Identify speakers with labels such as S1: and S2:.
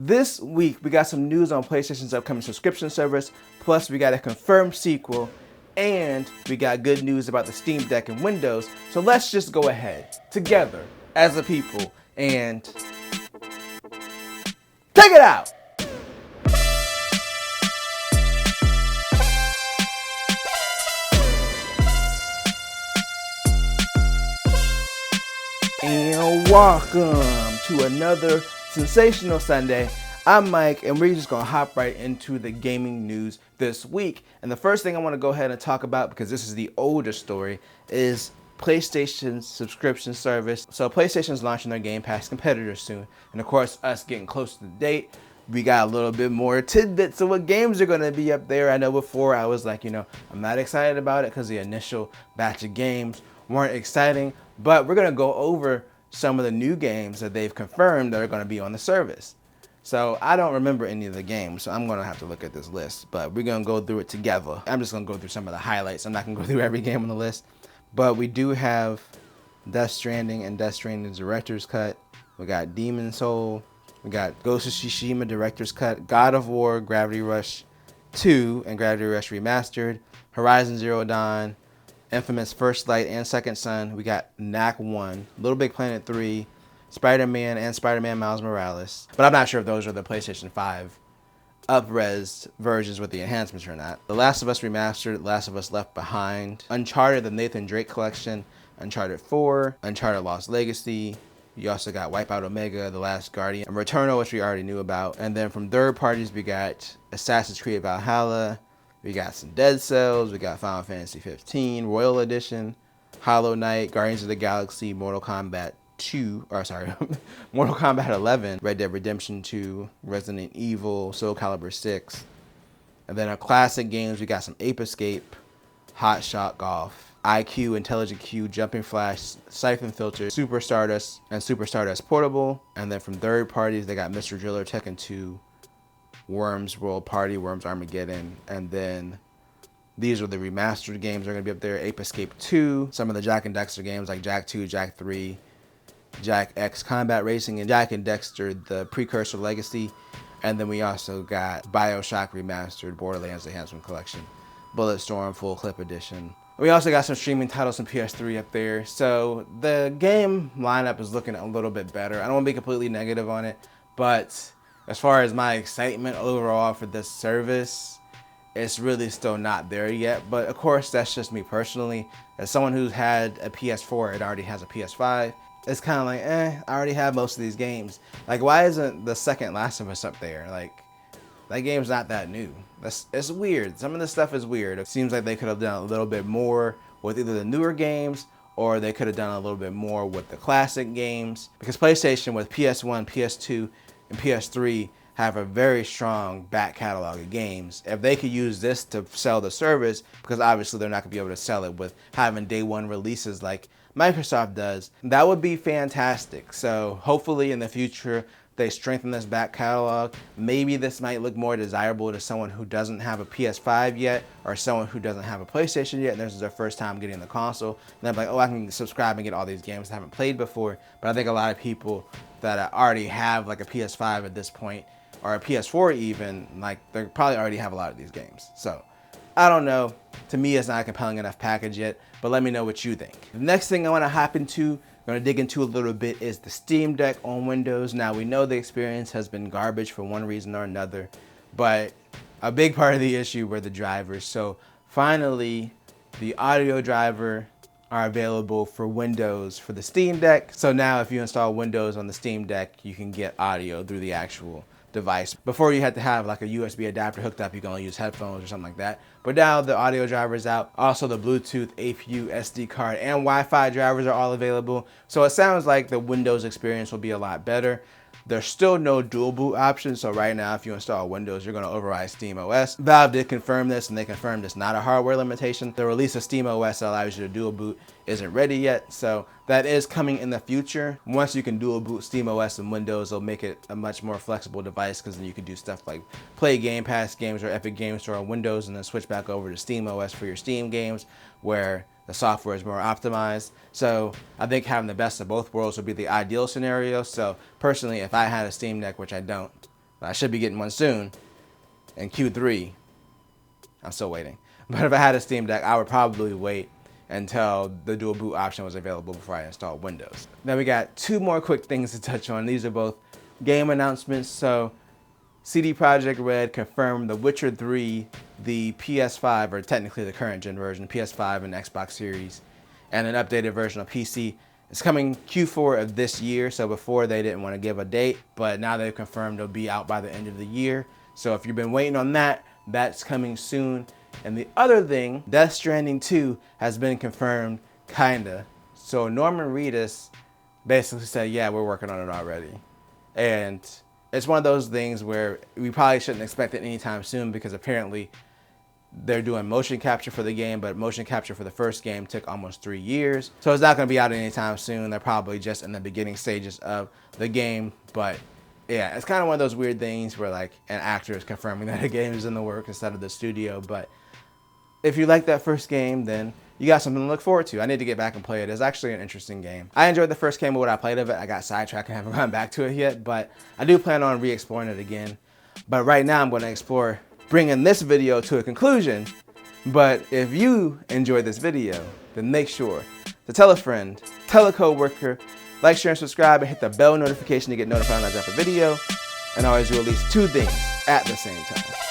S1: this week we got some news on PlayStation's upcoming subscription service, plus we got a confirmed sequel, and we got good news about the Steam Deck and Windows. So let's just go ahead together as a people and check it out. And welcome to another sensational Sunday. I'm Mike, and we're just gonna hop right into the gaming news this week. And the first thing I want to go ahead and talk about, because this is the older story, is PlayStation's subscription service. So PlayStation's launching their Game Pass competitor soon, and of course, us getting close to the date, we got a little bit more tidbits of what games are going to be up there. I know before I was like, I'm not excited about it because the initial batch of games weren't exciting, but we're going to go over some of the new games that they've confirmed that are going to be on the service. So I don't remember any of the games, so I'm going to have to look at this list, but we're going to go through it together. I'm just going to go through some of the highlights. I'm not going to go through every game on the list, but we do have Death Stranding and Death Stranding Director's Cut. We got Demon Soul. We got Ghost of Tsushima Director's Cut, God of War, Gravity Rush 2 and Gravity Rush Remastered, Horizon Zero Dawn, Infamous First Light and Second Son. We got Knack 1, Little Big Planet 3, Spider-Man and Spider-Man Miles Morales. But I'm not sure if those are the PlayStation 5 up-res versions with the enhancements or not. The Last of Us Remastered, Last of Us Left Behind, Uncharted, the Nathan Drake Collection, Uncharted 4, Uncharted Lost Legacy. You also got Wipeout Omega, The Last Guardian, and Returnal, which we already knew about. And then from third parties, we got Assassin's Creed Valhalla, we got some Dead Cells, we got Final Fantasy 15, Royal Edition, Hollow Knight, Guardians of the Galaxy, Mortal Kombat 11, Red Dead Redemption 2, Resident Evil, Soul Calibur 6. And then our classic games, we got some Ape Escape, Hot Shot Golf, IQ, Intelligent Q, Jumping Flash, Siphon Filter, Super Stardust, and Super Stardust Portable. And then from third parties, they got Mr. Driller, Tekken 2, Worms World Party, Worms Armageddon. And then these are the remastered games that are going to be up there. Ape Escape 2, some of the Jak and Dexter games like Jak 2, Jak 3, Jak X Combat Racing, and Jak and Dexter, the Precursor Legacy. And then we also got BioShock Remastered, Borderlands Enhancement Collection, Bulletstorm Full Clip Edition. We also got some streaming titles on PS3 up there. So the game lineup is looking a little bit better. I don't want to be completely negative on it, but as far as my excitement overall for this service, it's really still not there yet. But of course, that's just me personally. As someone who's had a PS4, it already has a PS5, it's kind of like, I already have most of these games. Like, why isn't the second Last of Us up there? Like, that game's not that new. It's weird. Some of this stuff is weird. It seems like they could have done a little bit more with either the newer games, or they could have done a little bit more with the classic games. Because PlayStation with PS1, PS2, and PS3 have a very strong back catalog of games. If they could use this to sell the service, because obviously they're not going to be able to sell it with having day one releases like Microsoft does, that would be fantastic. So hopefully in the future, they strengthen this back catalog. Maybe this might look more desirable to someone who doesn't have a PS5 yet, or someone who doesn't have a PlayStation yet, and this is their first time getting the console. And they're like, oh, I can subscribe and get all these games I haven't played before. But I think a lot of people that already have like a PS5 at this point, or a PS4 even, like they probably already have a lot of these games. So I don't know. To me, it's not a compelling enough package yet, but let me know what you think. The next thing I want to hop into, I'm going to dig into a little bit, is the Steam Deck on Windows. Now, we know the experience has been garbage for one reason or another, but a big part of the issue were the drivers. So finally, the audio driver are available for Windows for the Steam Deck. So now if you install Windows on the Steam Deck, you can get audio through the actual device. Before, you had to have like a USB adapter hooked up. You can only use headphones or something like that. But now the audio driver is out. Also the Bluetooth, APU, SD card, and Wi-Fi drivers are all available. So it sounds like the Windows experience will be a lot better. There's still no dual boot option, so right now if you install Windows, you're going to override SteamOS. Valve did confirm this, and they confirmed it's not a hardware limitation. The release of SteamOS that allows you to dual boot isn't ready yet, so that is coming in the future. Once you can dual boot SteamOS and Windows, it'll make it a much more flexible device, because then you can do stuff like play Game Pass games or Epic Games Store on Windows and then switch back over to SteamOS for your Steam games, where the software is more optimized. So I think having the best of both worlds would be the ideal scenario. So personally, if I had a Steam Deck, which I don't, But I should be getting one soon. And Q3, I'm still waiting. But if I had a Steam Deck, I would probably wait until the dual boot option was available before I installed Windows. Then we got two more quick things to touch on. These are both game announcements. So CD Projekt Red confirmed The Witcher 3, the PS5, or technically the current gen version, PS5 and Xbox Series, and an updated version of PC. It's coming Q4 of this year. So before they didn't want to give a date, but now they've confirmed it'll be out by the end of the year. So if you've been waiting on that, that's coming soon. And the other thing, Death Stranding 2 has been confirmed, kinda. So Norman Reedus basically said, yeah, we're working on it already. And it's one of those things where we probably shouldn't expect it anytime soon, because apparently they're doing motion capture for the game, but motion capture for the first game took almost 3 years. So it's not gonna be out anytime soon. They're probably just in the beginning stages of the game, but yeah, it's kind of one of those weird things where like an actor is confirming that a game is in the work instead of the studio. But if you like that first game, then you got something to look forward to. I need to get back and play it. It's actually an interesting game. I enjoyed the first game, but what I played of it, I got sidetracked and haven't gone back to it yet, but I do plan on re-exploring it again. But right now I'm going to explore bringing this video to a conclusion. But if you enjoyed this video, then make sure to tell a friend, tell a coworker, like, share, and subscribe, and hit the bell notification to get notified when I drop a video. And I always do at least 2 things at the same time.